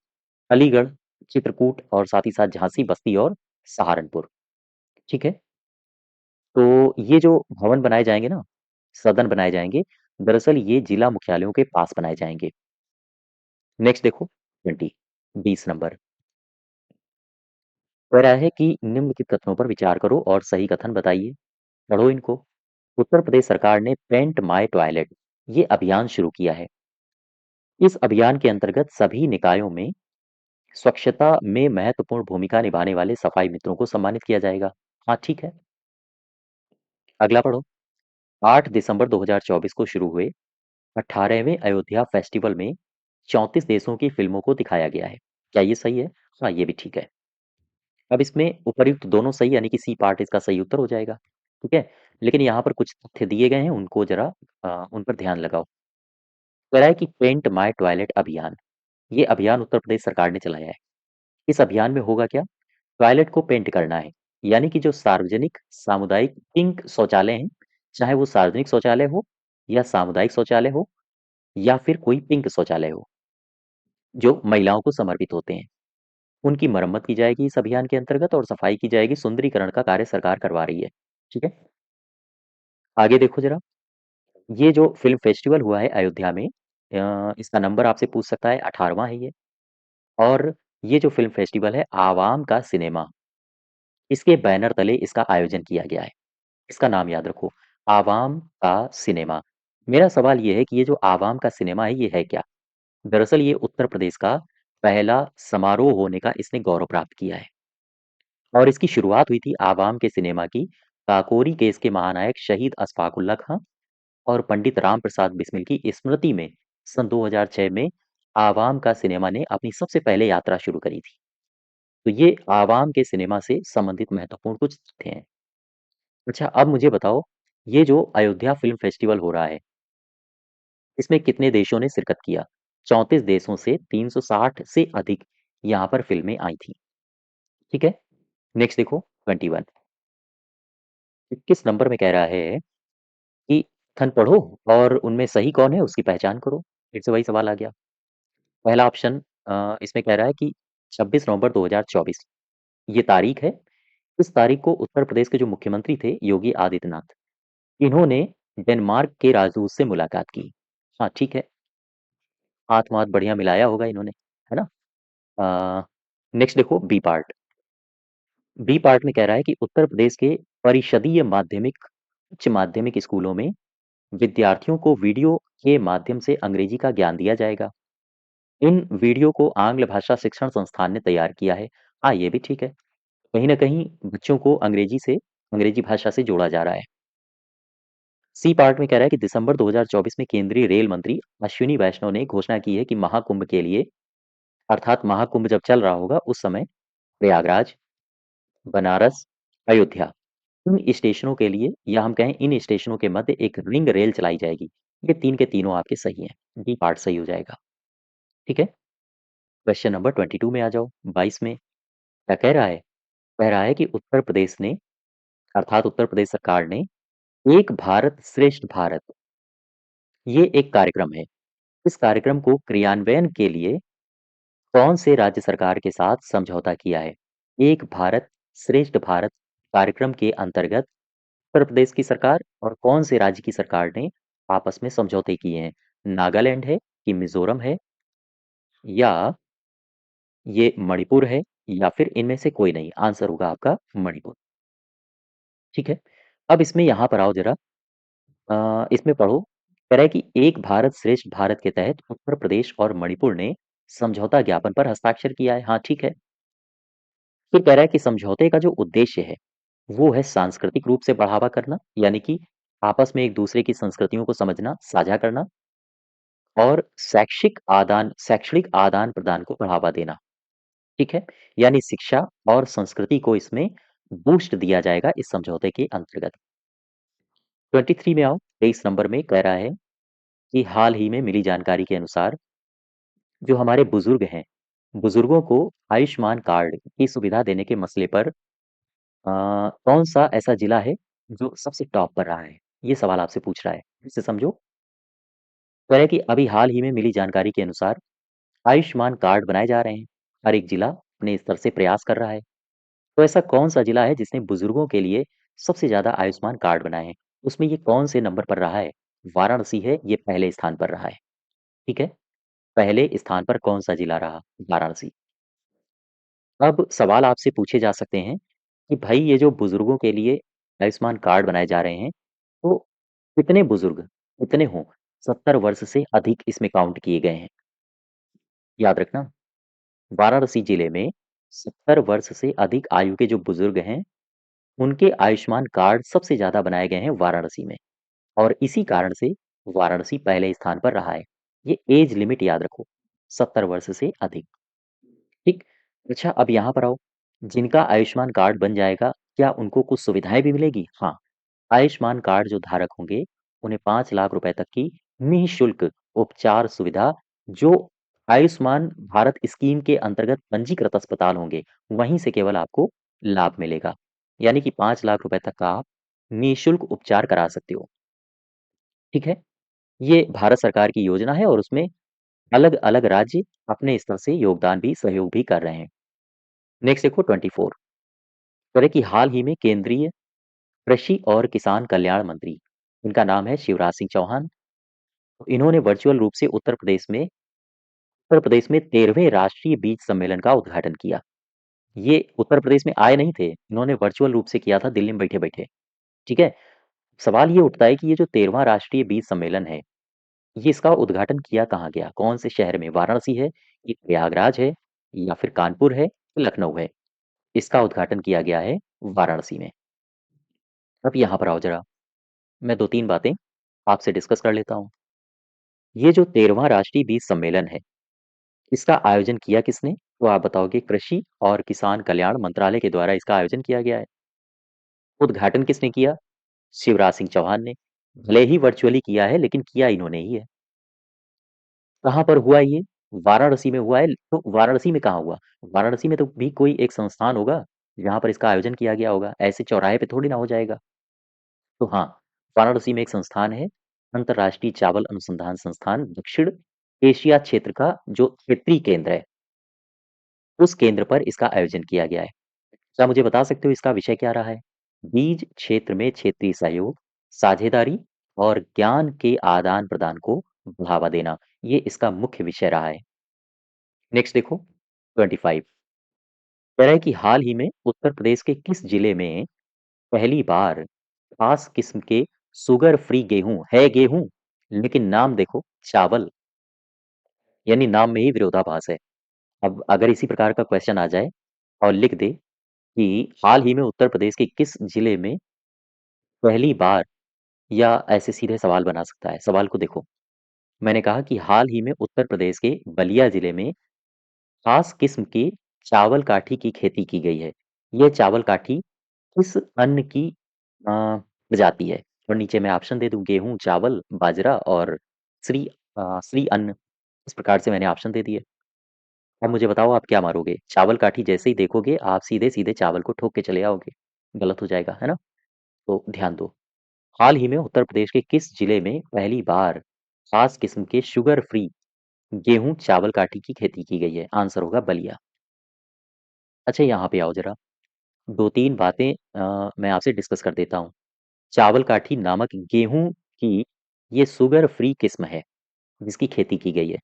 अलीगढ़, चित्रकूट और साथ ही साथ झांसी, बस्ती और सहारनपुर, ठीक है? तो ये जो भवन बनाए जाएँगे ना, सदन बनाए जाएँगे, दरअसल ये जिला मुख्यालयों के पास बनाए जाएँगे। नेक्स्ट देखो 20 20 नंबर, कह रहा है कि निम्नलिखित कथनों पर विचार करो और सही कथन बताइए। पढ़ो इनको। उत्तर प्रदेश सरकार ने पेंट माय टॉयलेट ये अभियान शुरू किया है। इस अभियान के अंतर्गत सभी निकायों में स्वच्छता में महत्वपूर्ण भूमिका निभाने वाले सफाई मित्रों को सम्मानित किया जाएगा। हाँ, ठीक है। अगला पढ़ो। 8 दिसंबर 2024 को शुरू हुए 18वें अयोध्या फेस्टिवल में 34 देशों की फिल्मों को दिखाया गया है। क्या ये सही है? हाँ, ये भी ठीक है। अब इसमें उपर्युक्त दोनों सही यानी कि सी पार्ट इसका सही उत्तर हो जाएगा, ठीक है? लेकिन यहाँ पर कुछ तथ्य दिए गए हैं उनको ज़रा उन पर ध्यान लगाओ। कह रहा है कि पेंट माय टॉयलेट अभियान, ये अभियान उत्तर प्रदेश सरकार ने चलाया है। इस अभियान में होगा क्या? टॉयलेट को पेंट करना है, यानी कि जो सार्वजनिक सामुदायिक पिंक शौचालय हैं, चाहे वो सार्वजनिक शौचालय हो या सामुदायिक शौचालय हो या फिर कोई पिंक शौचालय हो, जो महिलाओं को समर्पित होते हैं। उनकी मरम्मत की जाएगी इस अभियान के अंतर्गत और सफाई की जाएगी, सुंदरीकरण का कार्य सरकार करवा रही है। ठीक है? आगे देखो जरा, ये जो फ़िल्म फेस्टिवल हुआ है अयोध्या में इसका नंबर आपसे पूछ सकता है 18वां है ये और ये जो फ़िल्म फेस्टिवल है आवाम का सिनेमा, इसके बैनर तले इसका आयोजन किया गया है। इसका नाम याद रखो, आवाम का सिनेमा। मेरा सवाल ये है कि ये जो आवाम का सिनेमा है, ये है क्या? दरअसल ये उत्तर प्रदेश का पहला समारोह होने का इसने गौरव प्राप्त किया है और इसकी शुरुआत हुई थी आवाम के सिनेमा की काकोरी केस के महानायक शहीद अशफाक उल्ला खां और पंडित राम प्रसाद बिस्मिल की स्मृति में सन 2006 में आवाम का सिनेमा ने अपनी सबसे पहले यात्रा शुरू करी थी। तो ये आवाम के सिनेमा से संबंधित महत्वपूर्ण कुछ तथ्य हैं। अच्छा, अब मुझे बताओ, ये जो अयोध्या फ़िल्म फेस्टिवल हो रहा है, इसमें कितने देशों ने शिरकत किया? 34 देशों से 360 से अधिक यहाँ पर फ़िल्में आई थीं, ठीक है? नेक्स्ट देखो 21 21 नंबर में कह रहा है कि कथन पढ़ो और उनमें सही कौन है उसकी पहचान करो। फिर से वही सवाल आ गया। पहला ऑप्शन इसमें कह रहा है कि 26 नवंबर 2024 ये तारीख है। इस तारीख को उत्तर प्रदेश के जो मुख्यमंत्री थे योगी आदित्यनाथ, इन्होंने डेनमार्क के राजदूत से मुलाकात की। हाँ, ठीक है। हाथ-वाथ बढ़िया मिलाया होगा इन्होंने, है ना? नेक्स्ट देखो बी पार्ट। बी पार्ट में कह रहा है कि उत्तर प्रदेश के परिषदीय माध्यमिक उच्च माध्यमिक स्कूलों में विद्यार्थियों को वीडियो के माध्यम से अंग्रेजी का ज्ञान दिया जाएगा। इन वीडियो को आंग्ल भाषा शिक्षण संस्थान ने तैयार किया है। हाँ, ये भी ठीक है। कहीं न कहीं बच्चों को अंग्रेजी भाषा से जोड़ा जा रहा है। सी पार्ट में कह रहा है कि दिसंबर 2024 में केंद्रीय रेल मंत्री अश्विनी वैष्णव ने घोषणा की है कि महाकुंभ के लिए अर्थात महाकुंभ जब चल रहा होगा उस समय प्रयागराज, बनारस, अयोध्या इन स्टेशनों के लिए या हम कहें इन स्टेशनों के मध्य एक रिंग रेल चलाई जाएगी। ये 3 के तीनों आपके सही हैं। डी पार्ट सही हो जाएगा। ठीक है? क्वेश्चन नंबर 22 में आ जाओ, 22 में क्या कह रहा है? कह रहा है कि उत्तर प्रदेश ने अर्थात उत्तर प्रदेश सरकार ने एक भारत श्रेष्ठ भारत ये एक कार्यक्रम है। इस कार्यक्रम को क्रियान्वयन के लिए कौन से राज्य सरकार के साथ समझौता किया है? एक भारत श्रेष्ठ भारत कार्यक्रम के अंतर्गत उत्तर प्रदेश की सरकार और कौन से राज्य की सरकार ने आपस में समझौते किए हैं? नागालैंड है कि मिजोरम है या ये मणिपुर है या फिर इनमें से कोई नहीं? आंसर होगा आपका मणिपुर। ठीक है? अब इसमें यहाँ पर आओ ज़रा इसमें पढ़ो, कह रहा है कि एक भारत श्रेष्ठ भारत के तहत उत्तर प्रदेश और मणिपुर ने समझौता ज्ञापन पर हस्ताक्षर किया है। हाँ, ठीक है। फिर कह रहा है कि समझौते का जो उद्देश्य है, वो है सांस्कृतिक रूप से बढ़ावा करना, यानी कि आपस में एक-दूसरे की संस्कृतियों को समझना, साझा करना और शैक्षणिक आदान-प्रदान को बढ़ावा देना। ठीक है? यानी शिक्षा और संस्कृति को इसमें बूस्ट दिया जाएगा इस समझौते के अंतर्गत। 23 में आओ, 23 नंबर में कह रहा है कि हाल ही में मिली जानकारी के अनुसार जो हमारे बुजुर्ग हैं, बुजुर्गों को आयुष्मान कार्ड की सुविधा देने के मसले पर कौन सा ऐसा जिला है जो सबसे टॉप पर रहा है? ये सवाल आपसे पूछ रहा है। इसे समझो। कह रहा है कि अभी हाल ही में मिली जानकारी के अनुसार आयुष्मान कार्ड बनाए जा रहे हैं। हर एक जिला अपने स्तर से प्रयास कर रहा है। तो ऐसा कौन सा जिला है जिसने बुजुर्गों के लिए सबसे ज्यादा आयुष्मान कार्ड बनाए हैं? उसमें ये कौन से नंबर पर रहा है? वाराणसी है, ये पहले स्थान पर रहा है। ठीक है। पहले स्थान पर कौन सा जिला रहा? वाराणसी। अब सवाल आपसे पूछे जा सकते हैं कि भाई ये जो बुजुर्गों के लिए आयुष्मान कार्ड बनाए जा रहे हैं, तो कितने बुजुर्ग, कितने हों? 70 वर्ष से अधिक इसमें काउंट किए गए हैं। याद रखना, वाराणसी जिले में 70 वर्ष से अधिक आयु के जो बुजुर्ग हैं, उनके आयुष्मान कार्ड सबसे ज्यादा बनाए गए हैं वाराणसी में। और इसी कारण से वाराणसी पहले स्थान पर रहा है। ये एज लिमिट याद रखो, 70 वर्ष से अधिक। ठीक। अच्छा, अब यहाँ पर आओ। जिनका आयुष्मान कार्ड बन जाएगा, क्या उनको कुछ सुविधाएं भी मिलेगी? हाँ। आयुष्मान कार्ड जो धारक होंगे, उन्हें 5 लाख रुपए तक की निःशुल्क उपचार सुविधा, जो आयुष्मान भारत स्कीम के अंतर्गत पंजीकृत अस्पताल होंगे, वहीं से केवल आपको लाभ मिलेगा। यानी कि 5 लाख रुपए तक का आप निःशुल्क उपचार करा सकते हो। ठीक है। ये भारत सरकार की योजना है और उसमें अलग अलग राज्य अपने स्तर से योगदान भी, सहयोग भी कर रहे हैं। नेक्स्ट देखो 24। करें कि हाल ही में केंद्रीय कृषि और किसान कल्याण मंत्री, इनका नाम है शिवराज सिंह चौहान। तो इन्होंने वर्चुअल रूप से उत्तर प्रदेश में 13वें राष्ट्रीय बीज सम्मेलन का उद्घाटन किया। ये उत्तर प्रदेश में आए नहीं थे, इन्होंने वर्चुअल रूप से किया था दिल्ली में बैठे बैठे। ठीक है। सवाल ये उठता है कि ये जो 13वां राष्ट्रीय बीज सम्मेलन है, ये इसका उद्घाटन किया कहाँ गया? कौन से शहर में? वाराणसी है, ये प्रयागराज है, या फिर कानपुर है, या लखनऊ है? इसका उद्घाटन किया गया है वाराणसी में। अब यहाँ पर आओ जरा, मैं 2-3 बातें आपसे डिस्कस कर लेता हूँ। ये जो 13वां राष्ट्रीय बीज सम्मेलन है, इसका आयोजन किया किसने? तो आप बताओगे कृषि और किसान कल्याण मंत्रालय के द्वारा इसका आयोजन किया गया है। उद्घाटन किसने किया? शिवराज सिंह चौहान ने। भले ही वर्चुअली किया है, लेकिन किया इन्होंने ही है। कहाँ पर हुआ ये? वाराणसी में हुआ है। तो वाराणसी में कहाँ हुआ? वाराणसी में तो भी कोई एक संस्थान होगा जहाँ पर इसका आयोजन किया गया होगा। ऐसे चौराहे पे थोड़ी ना हो जाएगा। तो हाँ, वाराणसी में एक संस्थान है, अंतर्राष्ट्रीय चावल अनुसंधान संस्थान, दक्षिण एशिया क्षेत्र का जो क्षेत्रीय केंद्र है, उस केंद्र पर इसका आयोजन किया गया है। क्या मुझे बता सकते हो इसका विषय क्या रहा है? बीज क्षेत्र में क्षेत्रीय सहयोग, साझेदारी और ज्ञान के आदान प्रदान को बढ़ावा देना, ये इसका मुख्य विषय रहा है। नेक्स्ट देखो 25। कह रहा है कि हाल ही में उत्तर प्रदेश के किस जिले में पहली बार खास किस्म के शुगर फ्री गेहूं है, गेहूं लेकिन नाम देखो चावल, यानी नाम में ही विरोधाभास है। अब अगर इसी प्रकार का क्वेश्चन आ जाए और लिख दे कि हाल ही में उत्तर प्रदेश के किस जिले में पहली बार, या ऐसे सीधे सवाल बना सकता है। सवाल को देखो, मैंने कहा कि हाल ही में उत्तर प्रदेश के बलिया जिले में खास किस्म की चावल काठी की खेती की गई है। ये चावल काठी किस अन्न की प्रजाति है? और नीचे मैं ऑप्शन दे दूं, गेहूं, चावल, बाजरा और श्री अन्न। इस प्रकार से मैंने ऑप्शन दे दिए। अब मुझे बताओ आप क्या मारोगे? चावल काठी जैसे ही देखोगे आप सीधे सीधे चावल को ठोक के चले आओगे। गलत हो जाएगा, है ना? तो ध्यान दो। हाल ही में उत्तर प्रदेश के किस जिले में पहली बार खास किस्म के शुगर फ्री गेहूं चावल काठी की खेती की गई है? आंसर होगा बलिया। अच्छा, यहाँ पे आओ जरा, 2-3 बातें मैं आपसे डिस्कस कर देता हूँ। चावल काठी नामक गेहूं की ये शुगर फ्री किस्म है जिसकी खेती की गई है।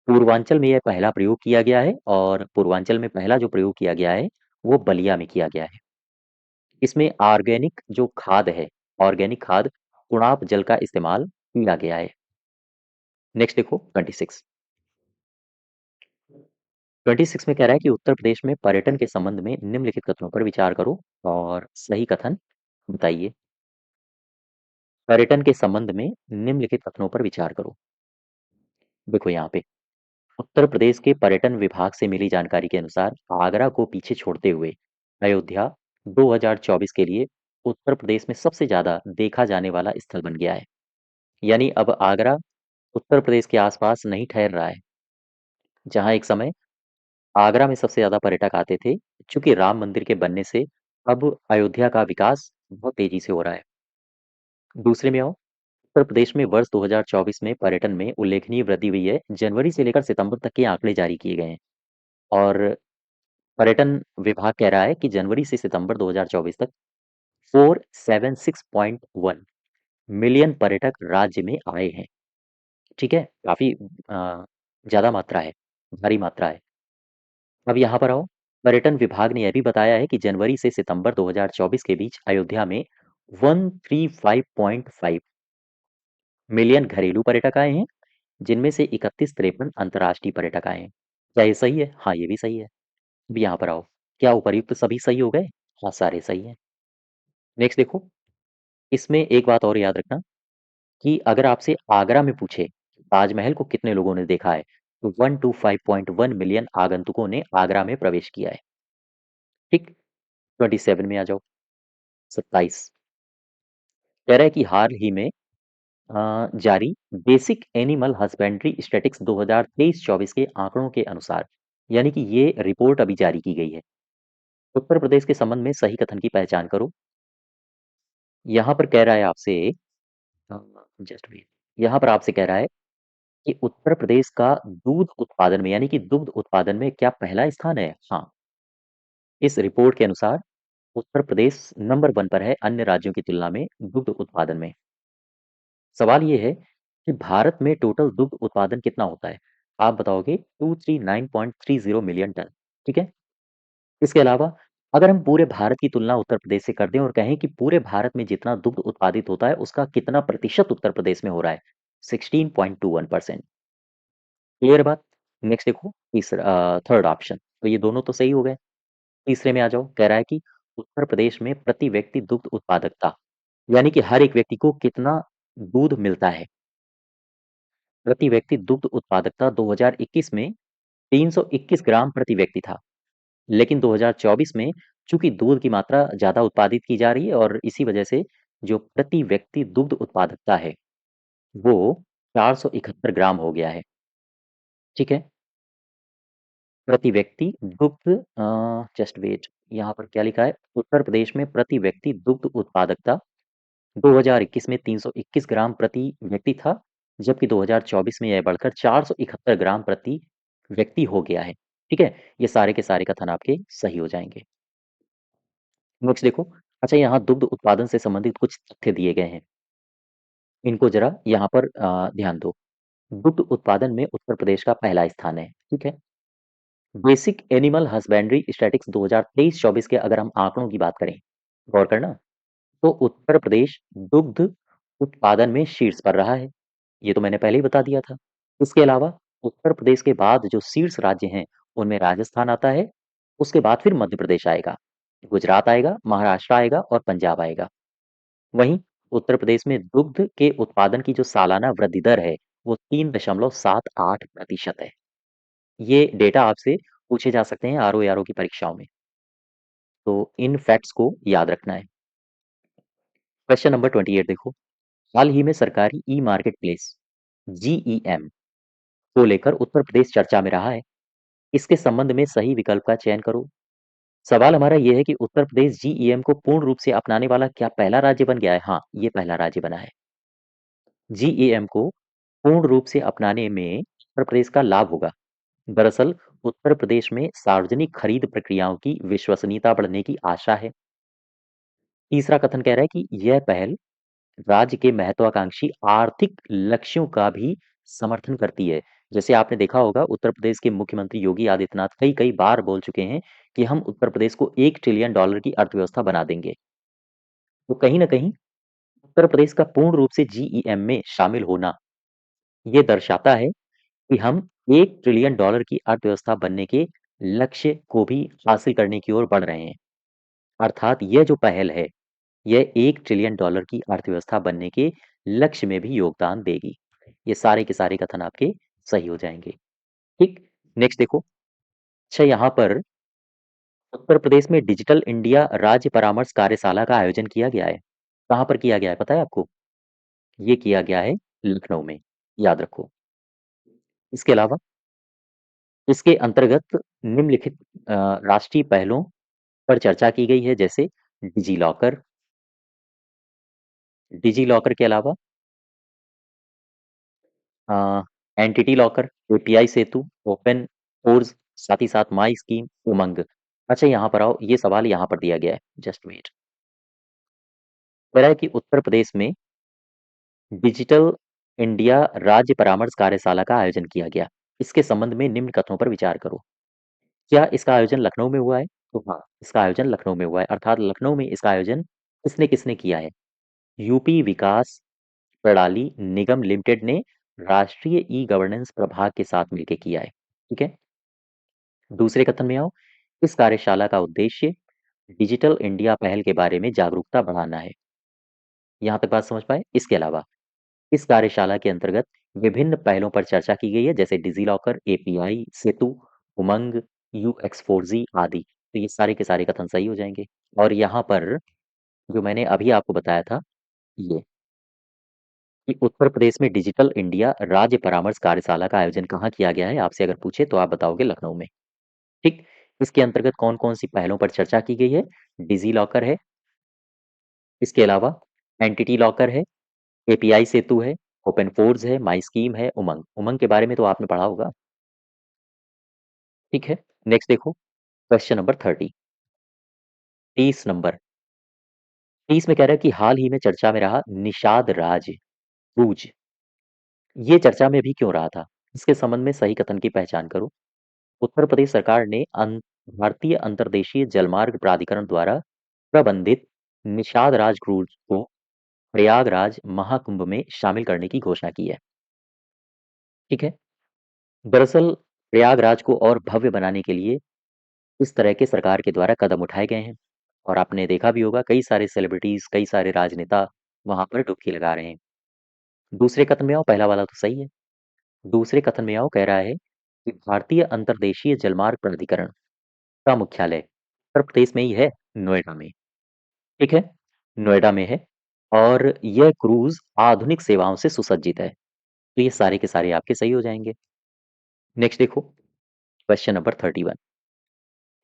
पूर्वांचल में यह पहला प्रयोग किया गया है, और पूर्वांचल में पहला जो प्रयोग किया गया है वो बलिया में किया गया है। इसमें ऑर्गेनिक जो खाद है, ऑर्गेनिक खाद गुणाप जल का इस्तेमाल किया गया है। नेक्स्ट देखो 26। 26 में कह रहा है कि उत्तर प्रदेश में पर्यटन के संबंध में निम्नलिखित कथनों पर विचार करो और सही कथन बताइए। पर्यटन के संबंध में निम्नलिखित कथनों पर विचार करो। देखो यहाँ पे, उत्तर प्रदेश के पर्यटन विभाग से मिली जानकारी के अनुसार आगरा को पीछे छोड़ते हुए अयोध्या 2024 के लिए उत्तर प्रदेश में सबसे ज्यादा देखा जाने वाला स्थल बन गया है। यानी अब आगरा उत्तर प्रदेश के आसपास नहीं ठहर रहा है। जहां एक समय आगरा में सबसे ज़्यादा पर्यटक आते थे, चूँकि राम मंदिर के बनने से अब अयोध्या का विकास बहुत तेज़ी से हो रहा है। दूसरे में आओ, उत्तर प्रदेश में वर्ष 2024 में पर्यटन में उल्लेखनीय वृद्धि हुई है। जनवरी से लेकर सितंबर तक के आंकड़े जारी किए गए हैं और पर्यटन विभाग कह रहा है कि जनवरी से सितंबर 2024 तक 476.1 मिलियन पर्यटक राज्य में आए हैं। ठीक है? काफ़ी ज़्यादा मात्रा है, भारी मात्रा है। अब यहाँ पर आओ, पर्यटन विभाग ने यह भी बताया है कि जनवरी से सितंबर 2024 के बीच अयोध्या में 135.5 मिलियन घरेलू पर्यटक आए हैं, जिनमें से 3153 अंतर्राष्ट्रीय पर्यटक आए हैं। क्या ये सही है? हाँ, ये भी सही है। अब यहाँ पर आओ, क्या उपर्युक्त सभी सही हो गए? हाँ, सारे सही हैं। नेक्स्ट देखो, इसमें एक बात और याद रखना कि अगर आपसे आगरा में पूछे, ताजमहल को कितने लोगों ने देखा है? तो 125.1 मिलियन आगंतुकों ने आगरा में प्रवेश किया है। ठीक? 27 में आ जाओ, 27 कह रहा है कि हाल ही में जारी बेसिक एनिमल हस्बेंड्री स्टैटिस्टिक्स 2023-24 के आंकड़ों के अनुसार, यानी कि ये रिपोर्ट अभी जारी की गई है। उत्तर प्रदेश के संबंध में सही कथन की पहचान करो। यहाँ पर कह रहा है आपसे जस्ट वेट, यहाँ पर आपसे कह रहा है कि उत्तर प्रदेश का दूध उत्पादन में, यानी कि दुग्ध उत्पादन में क्या पहला स्थान है? हाँ, इस रिपोर्ट के अनुसार उत्तर प्रदेश नंबर 1 पर है अन्य राज्यों की तुलना में दुग्ध उत्पादन में। सवाल ये है कि भारत में टोटल दुग्ध उत्पादन कितना होता है? आप बताओगे 239.30 मिलियन टन, ठीक है? इसके अलावा अगर हम पूरे भारत की तुलना उत्तर प्रदेश से कर दें और कहें कि पूरे भारत में जितना दुग्ध उत्पादित होता है, उसका कितना प्रतिशत उत्तर प्रदेश में हो रहा है? 16.21%। क्लियर बात? नेक्स्ट देखो, थर्ड ऑप्शन, तो ये दोनों तो सही हो गए। तीसरे में आ जाओ, कह रहा है कि उत्तर प्रदेश में प्रति व्यक्ति दुग्ध उत्पादकता, यानी कि हर एक व्यक्ति को कितना दूध मिलता है। प्रति व्यक्ति दुग्ध उत्पादकता 2021 में 321 ग्राम प्रति व्यक्ति था, लेकिन 2024 में चूंकि दूध की मात्रा ज़्यादा उत्पादित की जा रही है और इसी वजह से जो प्रति व्यक्ति दुग्ध उत्पादकता है, वो 471 ग्राम हो गया है। ठीक है? प्रति व्यक्ति दुग्ध जस्ट वेट, यहाँ पर क्या लिखा है? उत्तर प्रदेश में प्रति व्यक्ति दुग्ध उत्पादकता 2021 में 321 ग्राम प्रति व्यक्ति था, जबकि 2024 में यह बढ़कर 471 ग्राम प्रति व्यक्ति हो गया है। ठीक है? ये सारे के सारे कथन आपके सही हो जाएँगे। नेक्स्ट देखो, अच्छा यहाँ दुग्ध उत्पादन से संबंधित कुछ तथ्य दिए गए हैं। इनको ज़रा यहाँ पर ध्यान दो। दुग्ध उत्पादन में उत्तर प्रदेश का पहला स्थान है। ठीक है? बेसिक एनिमल हस्बेंड्री स्टैटिस्टिक्स 2023-24 के अगर हम आंकड़ों की बात करें, गौर करना, तो उत्तर प्रदेश दुग्ध उत्पादन में शीर्ष पर रहा है। ये तो मैंने पहले ही बता दिया था। इसके अलावा उत्तर प्रदेश के बाद जो शीर्ष राज्य हैं, उनमें राजस्थान आता है, उसके बाद फिर मध्य प्रदेश आएगा, गुजरात आएगा, महाराष्ट्र आएगा और पंजाब आएगा। वहीं उत्तर प्रदेश में दुग्ध के उत्पादन की जो सालाना वृद्धि दर है, वो 3.78% है। ये डेटा आपसे पूछे जा सकते हैं आरओ-एआरओ की परीक्षाओं में, तो इन फैक्ट्स को याद रखना है। क्वेश्चन नंबर 28 देखो, हाल ही में सरकारी ई मार्केट प्लेस जीईएम को लेकर उत्तर प्रदेश चर्चा में रहा है। इसके संबंध में सही विकल्प का चयन करो। सवाल हमारा ये है कि उत्तर प्रदेश जीईएम को पूर्ण रूप से अपनाने वाला क्या पहला राज्य बन गया है? हाँ, ये पहला राज्य बना है। जीईएम को पूर्ण रूप से अपनाने में उत्तर प्रदेश का लाभ होगा। दरअसल उत्तर प्रदेश में सार्वजनिक खरीद प्रक्रियाओं की विश्वसनीयता बढ़ने की आशा है। तीसरा कथन कह रहा है कि यह पहल राज्य के महत्वाकांक्षी आर्थिक लक्ष्यों का भी समर्थन करती है। जैसे आपने देखा होगा उत्तर प्रदेश के मुख्यमंत्री योगी आदित्यनाथ कई-कई बार बोल चुके हैं कि हम उत्तर प्रदेश को 1 ट्रिलियन डॉलर की अर्थव्यवस्था बना देंगे। तो कहीं न कहीं उत्तर प्रदेश का पूर्ण रूप से जीईएम में शामिल होना, ये दर्शाता है कि हम 1 ट्रिलियन डॉलर की अर्थव्यवस्था बनने के लक्ष्य को भी हासिल करने की ओर बढ़ रहे हैं। अर्थात यह जो पहल है, यह 1 ट्रिलियन डॉलर की अर्थव्यवस्था बनने के लक्ष्य में भी योगदान देगी। ये सारे के सारे कथन आपके सही हो जाएँगे। ठीक? नेक्स्ट देखो, अच्छा यहाँ पर उत्तर प्रदेश में डिजिटल इंडिया राज्य परामर्श कार्यशाला का आयोजन किया गया है। कहाँ पर किया गया है पता है आपको? ये किया गया है लखनऊ में, याद रखो। इसके अलावा इसके अंतर्गत निम्नलिखित राष्ट्रीय पहलों पर चर्चा की गई है, जैसे डिजी लॉकर, डिजी लॉकर के अलावा अ, एंटिटी लॉकर, एपीआई सेतु, ओपन सोर्स, साथ ही साथ माई स्कीम, उमंग। अच्छा, यहाँ पर आओ, ये सवाल यहाँ पर दिया गया है, जस्ट वेट। कह रहा है कि उत्तर प्रदेश में डिजिटल इंडिया राज्य परामर्श कार्यशाला का आयोजन किया गया। इसके संबंध में निम्न कथनों पर विचार करो। क्या इसका आयोजन लखनऊ में हुआ है? तो हाँ, इसका आयोजन लखनऊ में हुआ है, अर्थात लखनऊ में इसका आयोजन किसने किसने किया है? यूपी विकास प्रणाली निगम लिमिटेड ने राष्ट्रीय ई गवर्नेंस प्रभाग के साथ मिलकर किया है। ठीक है। दूसरे कथन में आओ। इस कार्यशाला का उद्देश्य डिजिटल इंडिया पहल के बारे में जागरूकता बढ़ाना है। यहाँ तक बात समझ पाए? इसके अलावा इस कार्यशाला के अंतर्गत विभिन्न पहलों पर चर्चा की गई है, जैसे डिजी लॉकर, एपीआई सेतु, उमंग, UX4G आदि। तो ये सारे के सारे कथन सही हो जाएंगे। और यहाँ पर जो मैंने अभी आपको बताया था, ये कि उत्तर प्रदेश में डिजिटल इंडिया राज्य परामर्श कार्यशाला का आयोजन कहाँ किया गया है, आपसे अगर पूछे तो आप बताओगे लखनऊ में। ठीक। इसके अंतर्गत कौन कौन सी पहलों पर चर्चा की गई है? डिजी लॉकर है, इसके अलावा एंटिटी लॉकर है, एपीआई सेतु है, ओपन फोर्स है, माई स्कीम है, उमंग। उमंग के बारे में तो आपने पढ़ा होगा। ठीक है। नेक्स्ट देखो, क्वेश्चन नंबर 30, 30 नंबर। 30 में कह रहा है कि हाल ही में चर्चा में रहा निषाद राज क्रूज, ये चर्चा में भी क्यों रहा था? इसके संबंध में सही कथन की पहचान करो। उत्तर प्रदेश सरकार ने भारतीय अंतर्देशीय जलमार्ग प्राधिकरण द्वारा प्रबंधित निषाद राज क्रूज को प्रयागराज महाकुंभ में शामिल करने की घोषणा की है। ठीक है। दरअसल प्रयागराज को और भव्य बनाने के लिए इस तरह के सरकार के द्वारा कदम उठाए गए हैं। और आपने देखा भी होगा, कई सारे सेलिब्रिटीज, कई सारे राजनेता वहां पर डुबकी लगा रहे हैं। दूसरे कथन में आओ, पहला वाला तो सही है। दूसरे कथन में आओ, कह रहा है कि भारतीय अंतर्देशीय जलमार्ग प्राधिकरण का मुख्यालय उत्तर प्रदेश में ही है, नोएडा में। ठीक है, नोएडा में है। और यह क्रूज आधुनिक सेवाओं से सुसज्जित है। तो ये सारे के सारे आपके सही हो जाएंगे। नेक्स्ट देखो, क्वेश्चन नंबर 31।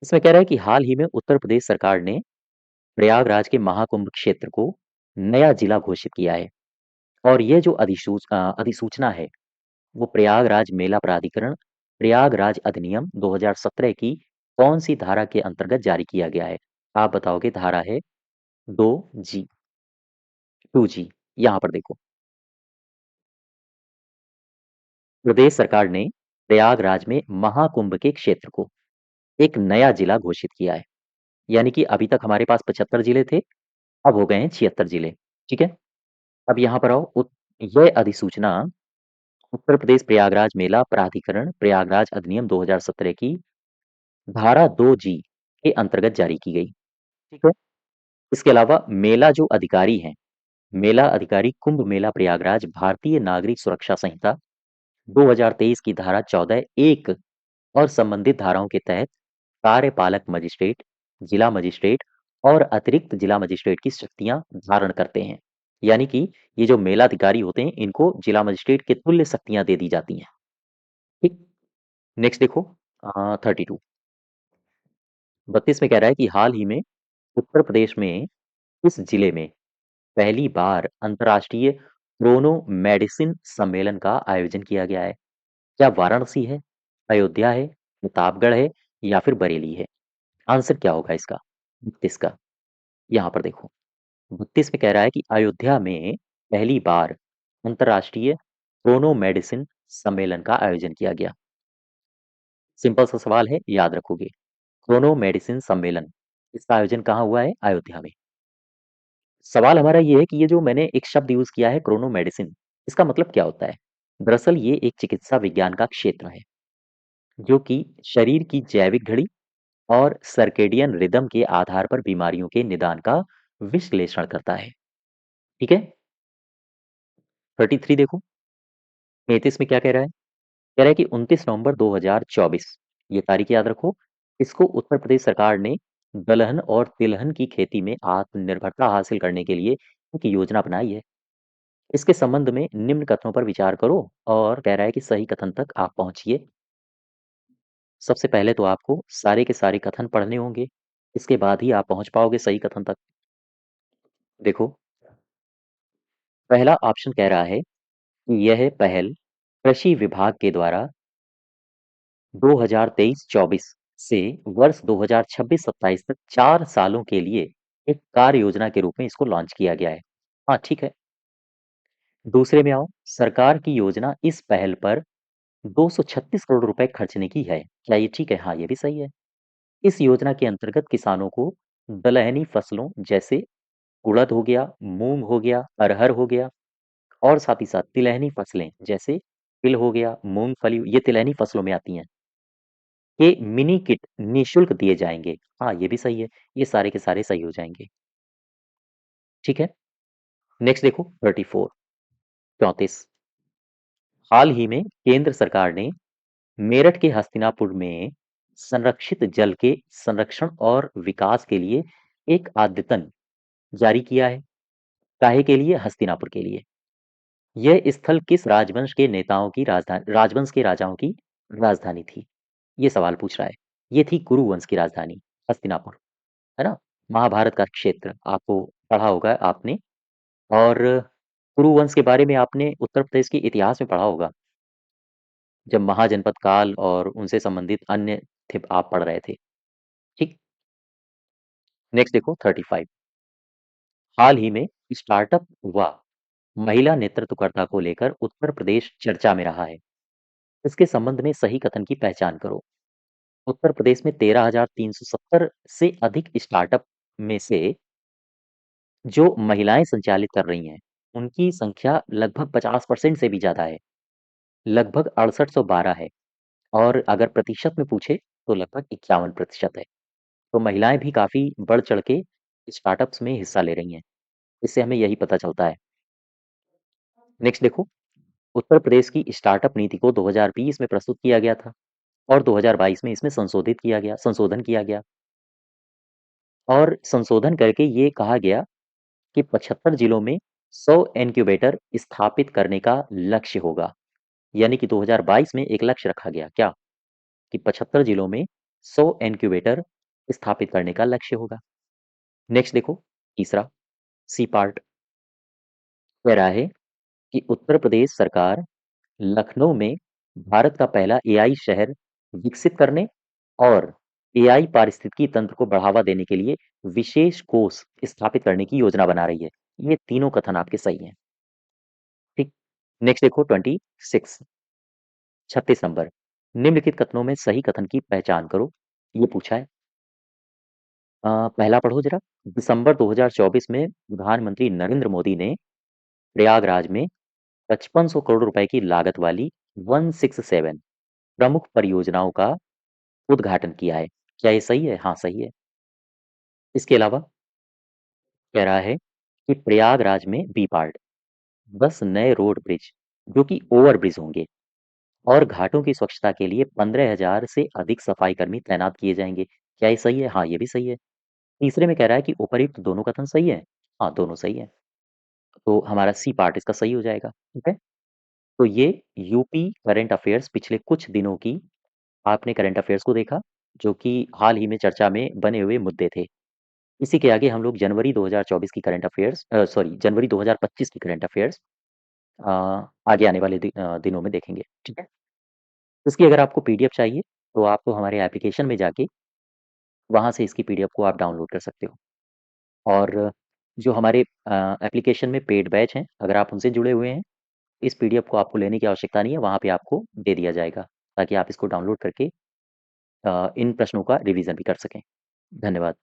इसमें कह रहा है कि हाल ही में उत्तर प्रदेश सरकार ने प्रयागराज के महाकुंभ क्षेत्र को नया जिला घोषित किया है। और ये जो अधिसूचना है, वो प्रयागराज मेला प्राधिकरण प्रयागराज अधिनियम 2017 की कौन सी धारा के अंतर्गत जारी किया गया है? आप बताओगे। धारा है 2G, 2G। यहाँ पर देखो, प्रदेश सरकार ने प्रयागराज में महाकुंभ के क्षेत्र को एक नया जिला घोषित किया है। यानी कि अभी तक हमारे पास 75 जिले थे, अब हो गए हैं 76 जिले। ठीक है। अब यहाँ पर आओ, यह अधिसूचना उत्तर प्रदेश प्रयागराज मेला प्राधिकरण प्रयागराज अधिनियम 2017 की धारा 2G के अंतर्गत जारी की गई। ठीक है। इसके अलावा मेला जो अधिकारी हैं, मेला अधिकारी कुंभ मेला प्रयागराज भारतीय नागरिक सुरक्षा संहिता 2023 की धारा 14(1) और संबंधित धाराओं के तहत कार्यपालक मजिस्ट्रेट, जिला मजिस्ट्रेट और अतिरिक्त जिला मजिस्ट्रेट की शक्तियां धारण करते हैं। यानी कि ये जो मेला अधिकारी होते हैं, इनको जिला मजिस्ट्रेट के तुल्य शक्तियां दे दी जाती हैं। ठीक। नेक्स्ट देखो, 32, 32 में कह रहा है कि हाल ही में उत्तर प्रदेश में इस जिले में पहली बार अंतर्राष्ट्रीय क्रोनो मेडिसिन सम्मेलन का आयोजन किया गया है। क्या वाराणसी है, अयोध्या है, प्रतापगढ़ है, या फिर बरेली है? आंसर क्या होगा इसका, 32 का? यहाँ पर देखो, 32 में कह रहा है कि अयोध्या में पहली बार अंतर्राष्ट्रीय क्रोनो मेडिसिन सम्मेलन का आयोजन किया गया। सिंपल सा सवाल है, याद रखोगे। क्रोनो मेडिसिन सम्मेलन, इसका आयोजन कहाँ हुआ है? अयोध्या में। सवाल हमारा ये है कि ये जो मैंने एक शब्द यूज किया है, क्रोनो मेडिसिन, इसका मतलब क्या होता है? दरअसल ये एक चिकित्सा विज्ञान का क्षेत्र है, जो कि शरीर की जैविक घड़ी और सर्केडियन रिदम के आधार पर बीमारियों के निदान का विश्लेषण करता है। ठीक है। 33 देखो, 33 में क्या कह रहा है? कह रहा है कि 29 नवंबर 2024, ये तारीख याद रखो, इसको उत्तर प्रदेश सरकार ने दलहन और तिलहन की खेती में आत्मनिर्भरता हासिल करने के लिए एक योजना बनाई है। इसके संबंध में निम्न कथनों पर विचार करो, और कह रहा है कि सही कथन तक आप पहुंचिए। सबसे पहले तो आपको सारे के सारे कथन पढ़ने होंगे, इसके बाद ही आप पहुँच पाओगे सही कथन तक। देखो, पहला ऑप्शन कह रहा है कि यह पहल कृषि विभाग के द्वारा 2023-24 से वर्ष 2026-27 तक 4 सालों के लिए एक कार्य योजना के रूप में इसको लॉन्च किया गया है। हाँ, ठीक है। दूसरे में आओ, सरकार की योजना इस पहल पर 236 करोड़ रुपए खर्चने की है। क्या ये ठीक है? हाँ, ये भी सही है। इस योजना के अंतर्गत किसानों को दलहनी फसलों जैसे उड़द हो गया, मूंग हो गया, अरहर हो गया और साथ ही साथ तिलहनी फसलें जैसे तिल हो गया, मूंगफली, ये तिलहनी फसलों में आती हैं। ये मिनी किट निःशुल्क दिए जाएंगे। हाँ, ये भी सही है। ये सारे के सारे सही हो जाएंगे। ठीक है। नेक्स्ट देखो 34 34। हाल ही में केंद्र सरकार ने मेरठ के हस्तिनापुर में संरक्षित जल के संरक्षण और विकास के लिए एक आद्यतन जारी किया है। काहे के लिए? हस्तिनापुर के लिए। यह स्थल किस राजवंश के नेताओं की राजधानी, राजवंश के राजाओं की राजधानी थी? ये सवाल पूछ रहा है। ये थी कुरु वंश की राजधानी, हस्तिनापुर, है ना? महाभारत का क्षेत्र आपको पढ़ा होगा आपने। और कुरु वंश के बारे में आपने उत्तर प्रदेश के इतिहास में पढ़ा होगा, जब महाजनपद काल और उनसे संबंधित अन्य थे आप पढ़ रहे थे। ठीक। नेक्स्ट देखो 35। हाल ही में स्टार्टअप व महिला नेतृत्वकर्ता को लेकर उत्तर प्रदेश चर्चा में रहा है। इसके संबंध में सही कथन की पहचान करो। उत्तर प्रदेश में 13,370 से अधिक स्टार्टअप में से जो महिलाएं संचालित कर रही हैं, उनकी संख्या लगभग 50% से भी ज्यादा है। लगभग 6812 है। और अगर प्रतिशत में पूछे तो लगभग 51% है। तो महिलाएं भी काफी बढ़ चढ़ के स्टार्टअप्स में हिस्सा ले रही हैं। इससे हमें यही पता चलता है। नेक्स्ट देखो, उत्तर प्रदेश की स्टार्टअप नीति को 2020 में प्रस्तुत किया गया था और 2022 में इसमें संशोधन किया गया और संशोधन करके ये कहा गया कि 75 जिलों में 100 इनक्यूबेटर स्थापित करने का लक्ष्य होगा। यानी कि 2022 में एक लक्ष्य रखा गया क्या, कि 75 जिलों में 100 इनक्यूबेटर स्थापित करने का लक्ष्य होगा। नेक्स्ट देखो, तीसरा सी पार्ट कह रहा है कि उत्तर प्रदेश सरकार लखनऊ में भारत का पहला एआई शहर विकसित करने और एआई पारिस्थितिकी तंत्र को बढ़ावा देने के लिए विशेष कोष स्थापित करने की योजना बना रही है। ये तीनों कथन आपके सही हैं। ठीक। नेक्स्ट देखो 26, 36 नंबर। निम्नलिखित कथनों में सही कथन की पहचान करो। ये पूछा है। पहला पढ़ो जरा। दिसंबर 2024 में प्रधानमंत्री नरेंद्र मोदी ने प्रयागराज में 5500 करोड़ रुपए की लागत वाली 167 प्रमुख परियोजनाओं का उद्घाटन किया है। क्या ये सही है? हाँ, सही है। इसके अलावा कह रहा है कि प्रयागराज में बी पार्ट 10 नए रोड ब्रिज जो कि ओवर ब्रिज होंगे और घाटों की स्वच्छता के लिए 15,000 से अधिक सफाई कर्मी तैनात किए जाएंगे। क्या ये सही है? हाँ, ये भी सही है। तीसरे में कह रहा है कि उपयुक्त दोनों कथन सही है। हाँ, दोनों सही है। तो हमारा सी पार्ट इसका सही हो जाएगा। ठीक है। तो ये यूपी करंट अफेयर्स पिछले कुछ दिनों की आपने करंट अफेयर्स को देखा, जो कि हाल ही में चर्चा में बने हुए मुद्दे थे। इसी के आगे हम लोग जनवरी 2024 की करंट अफेयर्स, सॉरी, जनवरी 2025 की करंट अफेयर्स अ, आगे आने वाले दिनों में देखेंगे। ठीक है। इसकी अगर आपको पीडीएफ चाहिए तो आपको हमारे एप्लीकेशन में जाके वहाँ से इसकी पीडीएफ को आप डाउनलोड कर सकते हो। और जो हमारे एप्लीकेशन में पेड बैच हैं, अगर आप उनसे जुड़े हुए हैं, इस पीडीएफ को आपको लेने की आवश्यकता नहीं है, वहाँ पे आपको दे दिया जाएगा ताकि आप इसको डाउनलोड करके इन प्रश्नों का रिवीजन भी कर सकें। धन्यवाद।